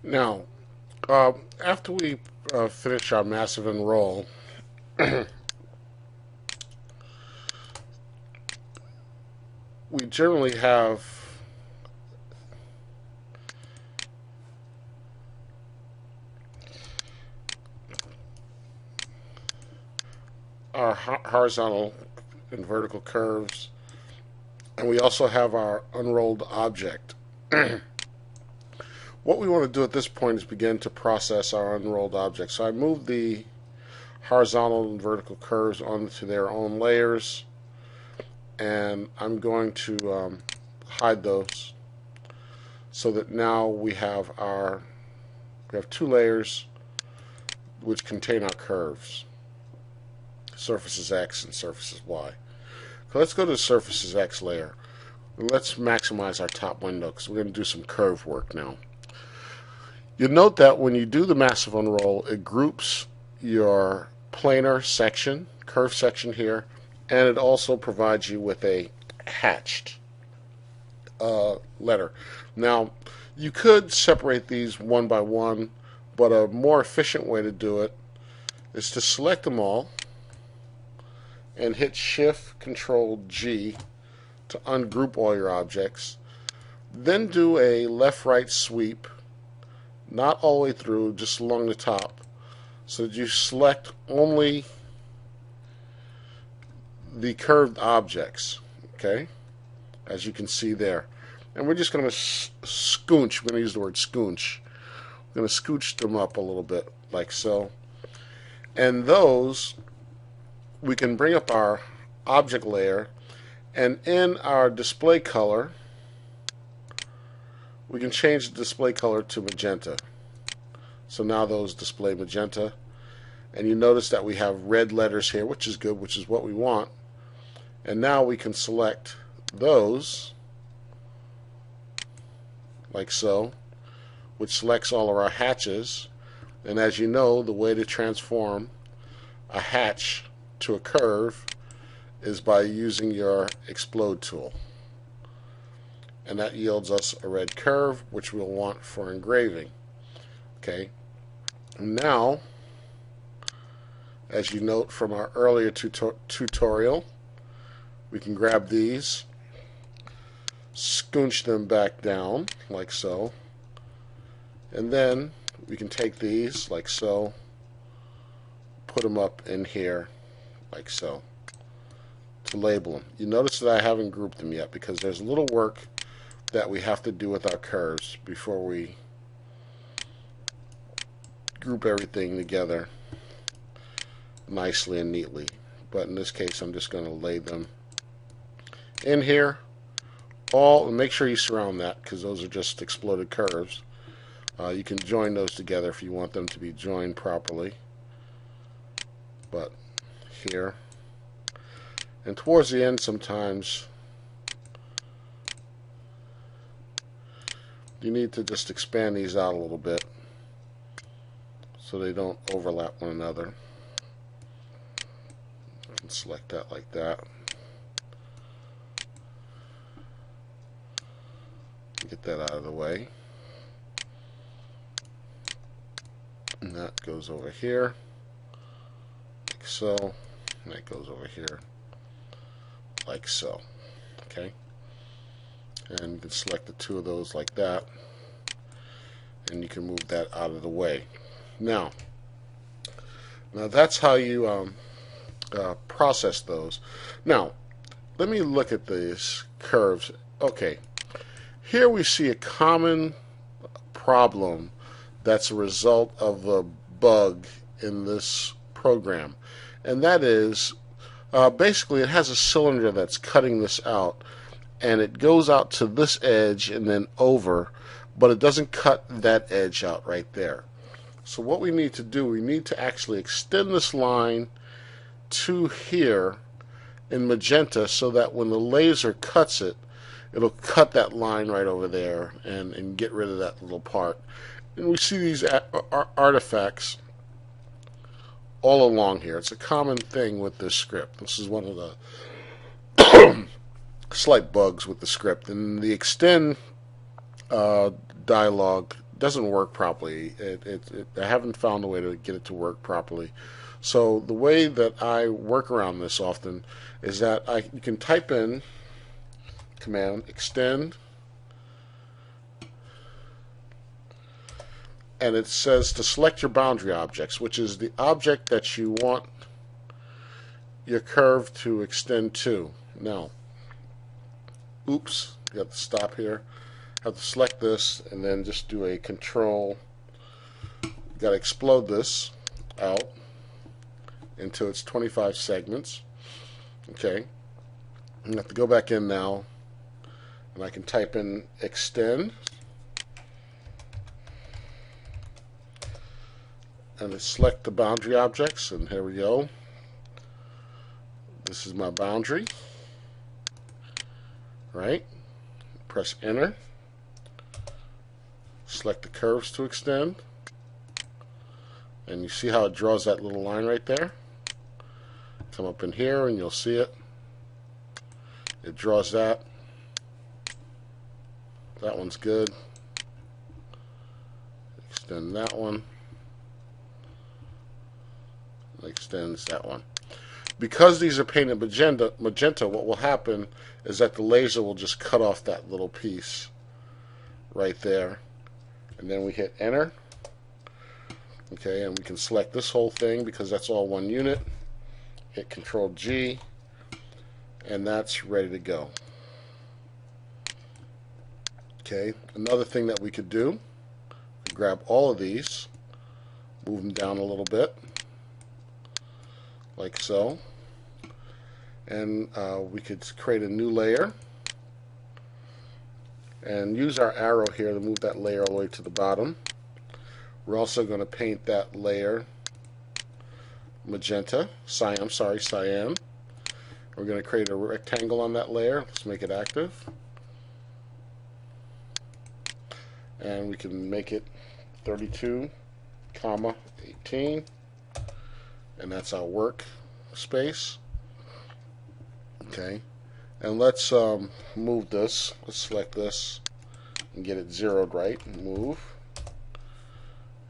Now, after we finish our massive enroll, we generally have our horizontal and vertical curves, and we also have our unrolled object. What we want to do at this point is begin to process our unrolled object. So I move the horizontal and vertical curves onto their own layers, and I'm going to hide those so that now we have two layers which contain our curves, surfaces X and surfaces Y. So let's go to the surfaces X layer. Let's maximize our top window because we're going to do some curve work now. You'll note that when you do the massive unroll, it groups your planar section, curve section here, and it also provides you with a hatched letter. Now, you could separate these one by one, but a more efficient way to do it is to select them all and hit Shift Control G to ungroup all your objects. Then do a left-right sweep, not all the way through, just along the top, so that you select only the curved objects, okay, as you can see there. And we're just going to scoonch, we're going to use the word scoonch. We're going to scooch them up a little bit, like so. And those, we can bring up our object layer, and in our display color, we can change the display color to magenta. So now those display magenta. And you notice that we have red letters here, which is good, which is what we want. And now we can select those, like so, which selects all of our hatches. And as you know, the way to transform a hatch to a curve is by using your explode tool. And that yields us a red curve, which we'll want for engraving. Okay. Now, as you note from our earlier tutorial, we can grab these, scooch them back down, like so, and then we can take these, like so, put them up in here, like so, to label them. You notice that I haven't grouped them yet because there's a little work that we have to do with our curves before we group everything together nicely and neatly. But in this case, I'm just going to lay them in here. Make sure you surround that because those are just exploded curves. You can join those together if you want them to be joined properly. But here, and towards the end, sometimes you need to just expand these out a little bit so they don't overlap one another. You can select that like that. Get that out of the way. And that goes over here, like so. And that goes over here, like so. Okay? And you can select the two of those like that. And you can move that out of the way. Now that's how you process those. Now, let me look at these curves. Okay, here we see a common problem that's a result of a bug in this program, and that is basically it has a cylinder that's cutting this out, and it goes out to this edge and then over, but it doesn't cut that edge out right there. So what we need to do, we need to actually extend this line to here in magenta so that when the laser cuts it, it'll cut that line right over there and get rid of that little part. And we see these artifacts all along here. It's a common thing with this script. This is one of the slight bugs with the script. And the extend dialog doesn't work properly. I haven't found a way to get it to work properly. So the way that I work around this often is that you can type in command extend, and it says to select your boundary objects, which is the object that you want your curve to extend to. Now, oops, got to stop here. Have to select this and then just do a control. Got to explode this out into its 25 segments. Okay, I have to go back in now, and I can type in extend, and select the boundary objects, and here we go. This is my boundary, right? Press enter, select the curves to extend, and you see how it draws that little line right there? Come up in here and you'll see it. It draws that. That one's good. Extend that one. Extends that one. Because these are painted magenta, what will happen is that the laser will just cut off that little piece right there. And then we hit enter. Okay, and we can select this whole thing because that's all one unit. Hit Control G, and that's ready to go. Okay, another thing that we could do, grab all of these, move them down a little bit, like so, and we could create a new layer and use our arrow here to move that layer all the way to the bottom. We're also going to paint that layer magenta, cyan. We're going to create a rectangle on that layer. Let's make it active. And we can make it 32, 18. And that's our work space. Okay. And let's move this. Let's select this and get it zeroed right. And move.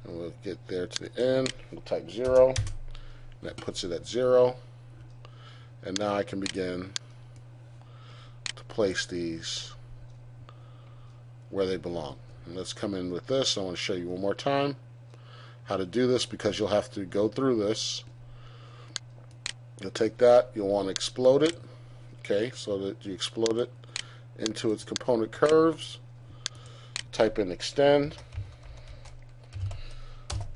And we'll get there to the end. We'll type 0. That puts it at 0. And now I can begin to place these where they belong. And let's come in with this. I want to show you one more time how to do this because you'll have to go through this. You'll take that, you'll want to explode it, okay, so that you explode it into its component curves. Type in extend,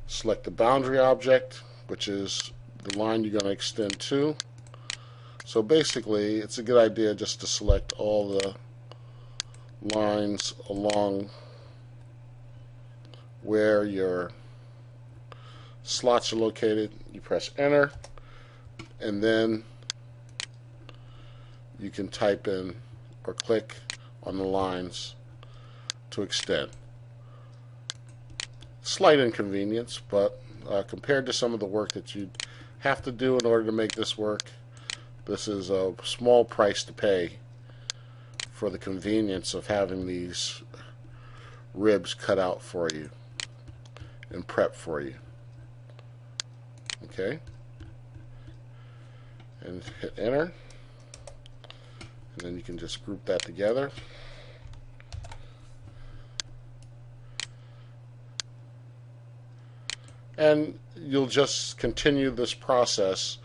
select the boundary object, which is the line you're going to extend to. So basically, it's a good idea just to select all the lines along where your slots are located. You press enter, and then you can type in or click on the lines to extend. Slight inconvenience, but compared to some of the work that you'd have to do in order to make this work, this is a small price to pay for the convenience of having these ribs cut out for you and prepped for you. Okay, and hit enter, and then you can just group that together. And you'll just continue this process.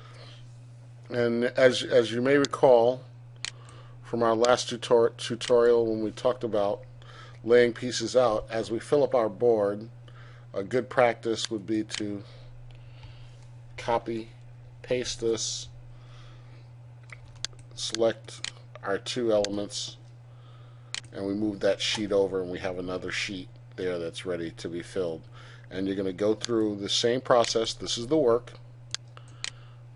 And as you may recall from our last tutorial when we talked about laying pieces out, as we fill up our board, a good practice would be to copy, paste this, select our two elements, and we move that sheet over, and we have another sheet there that's ready to be filled. And you're going to go through the same process. This is the work.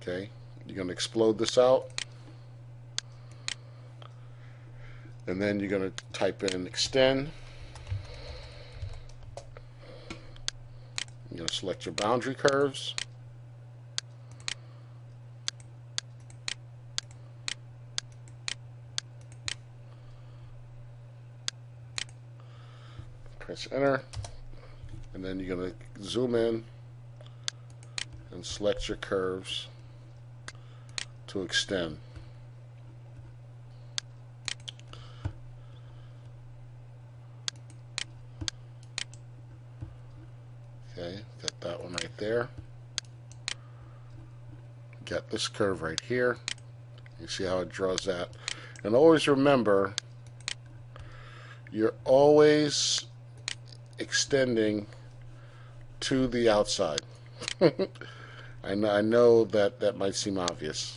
Okay, you're going to explode this out, and then you're going to type in extend. You're going to select your boundary curves. Press enter. And then you're going to zoom in and select your curves to extend. Okay, got that one right there. Got this curve right here. You see how it draws that. And always remember, you're always extending to the outside. I know that might seem obvious.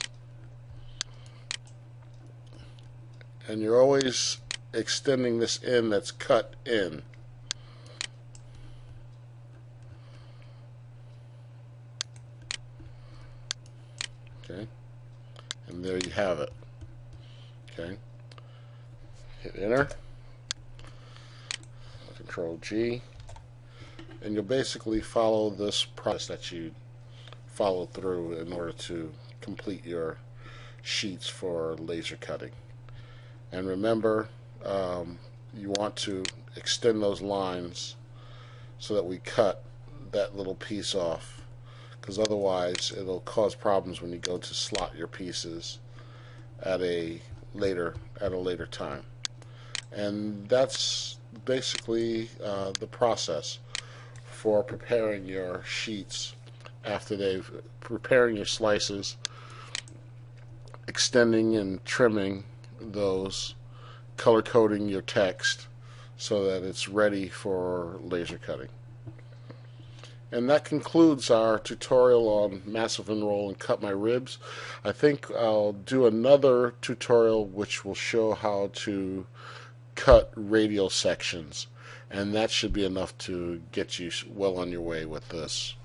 And you're always extending this in that's cut in. Okay, and there you have it. Okay, hit enter, Control G, and you'll basically follow this process that you follow through in order to complete your sheets for laser cutting. And remember, you want to extend those lines so that we cut that little piece off, because otherwise it'll cause problems when you go to slot your pieces at a later time. And that's basically the process for preparing your sheets after they've preparing your slices, extending and trimming those, color coding your text so that it's ready for laser cutting. And that concludes our tutorial on massive enroll and cut my ribs. I think I'll do another tutorial which will show how to cut radial sections, and that should be enough to get you well on your way with this.